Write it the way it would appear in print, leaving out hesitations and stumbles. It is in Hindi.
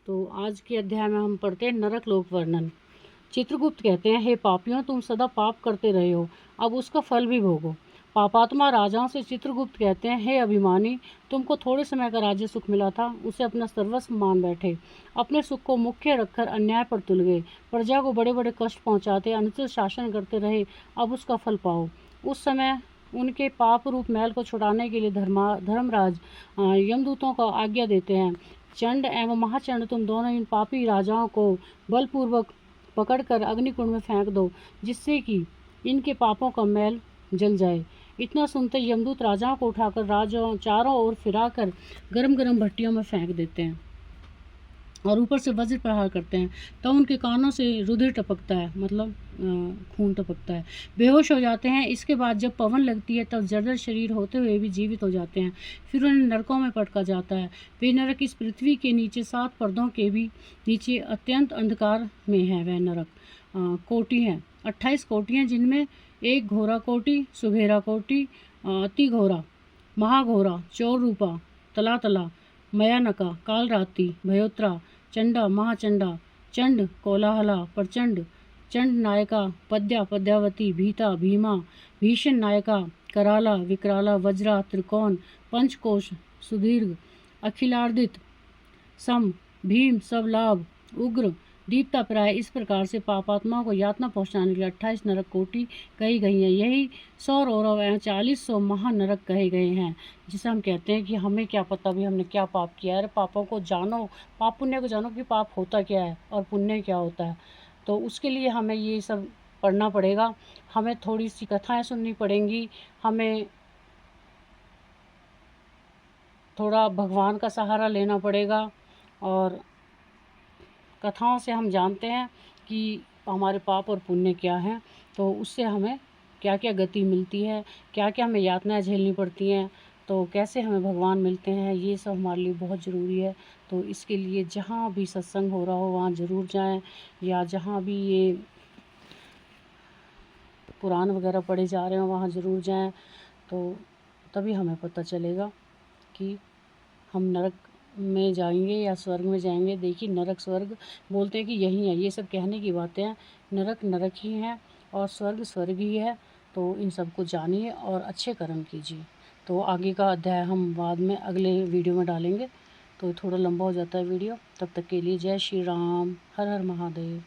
तो आज के अध्याय में हम पढ़ते हैं नरक लोक वर्णन। चित्रगुप्त कहते हैं, हे पापियों, तुम सदा पाप करते रहे हो, अब उसका फल भी भोगो। पापात्मा राजाओं से चित्रगुप्त कहते हैं, हे अभिमानी, तुमको थोड़े समय का राज्य सुख मिला था, उसे अपना सर्वस्व मान बैठे। अपने सुख को मुख्य रखकर अन्याय पर तुल गए, प्रजा को बड़े बड़े कष्ट पहुंचाते अनुचित शासन करते रहे, अब उसका फल पाओ। उस समय उनके पाप रूप मैल को छुड़ाने के लिए धर्मराज यमदूतों को आज्ञा देते हैं, चंड एवं महाचंड, तुम दोनों इन पापी राजाओं को बलपूर्वक पकड़कर अग्निकुंड में फेंक दो, जिससे कि इनके पापों का मैल जल जाए। इतना सुनते यमदूत राजाओं को उठाकर राजाओं चारों ओर फिराकर गरम गरम भट्टियों में फेंक देते हैं और ऊपर से वज्र प्रहार करते हैं। तो उनके कानों से रुधिर टपकता है, मतलब खून टपकता है। बेहोश हो जाते हैं। इसके बाद जब पवन लगती है तब जर्जर शरीर होते हुए भी जीवित हो जाते हैं। फिर उन्हें नरकों में पटका जाता है। वे नरक इस पृथ्वी के नीचे 7 पर्दों के भी नीचे अत्यंत अंधकार में है। वह नरक कोटि हैं, 28 कोटि हैं, जिनमें एक घोरा कोटि, सुघेरा कोटि, अति घोरा, महाघोरा, चौर रूपा, तला, मयानका, कालरात्रि, भयोत्रा, चंडा, महाचंडा, चंड, कोलाहला, प्रचंड, चंड नायका, पद्या, पद्यावती, भीता, भीमा, भीषण नायका, कराला, विकराला, वज्रा, त्रिकोण, पंचकोश, सुदीर्घ, अखिलार्दित, सम, भीम, सब लाभ, उग्र, दीप्ता प्राय। इस प्रकार से पापात्माओं को यातना पहुंचाने के लिए 28 नरक कोटि कही गई हैं। यही 100 रौरव एवं 40 महानरक कहे गए हैं, जिसे हम कहते हैं कि हमें क्या पता भी हमने क्या पाप किया है। अरे पापों को जानो, पाप पुण्य को जानो कि पाप होता क्या है और पुण्य क्या होता है। तो उसके लिए हमें ये सब पढ़ना पड़ेगा, हमें थोड़ी सी कथाएं सुननी पड़ेंगी, हमें थोड़ा भगवान का सहारा लेना पड़ेगा। और कथाओं से हम जानते हैं कि हमारे पाप और पुण्य क्या हैं, तो उससे हमें क्या क्या गति मिलती है, क्या क्या हमें यातनाएं झेलनी पड़ती हैं, तो कैसे हमें भगवान मिलते हैं, ये सब हमारे लिए बहुत ज़रूरी है। तो इसके लिए जहाँ भी सत्संग हो रहा हो वहाँ ज़रूर जाएं, या जहाँ भी ये पुराण वगैरह पढ़े जा रहे हो वहाँ ज़रूर जाएं। तो तभी हमें पता चलेगा कि हम नरक में जाएंगे या स्वर्ग में जाएंगे। देखिए, नरक स्वर्ग बोलते हैं कि यही है, ये सब कहने की बातें हैं। नरक नरक ही है और स्वर्ग स्वर्ग ही है। तो इन सबको जानिए और अच्छे कर्म कीजिए। तो आगे का अध्याय हम बाद में अगले वीडियो में डालेंगे, तो थोड़ा लंबा हो जाता है वीडियो। तब तक के लिए जय श्री राम, हर हर महादेव।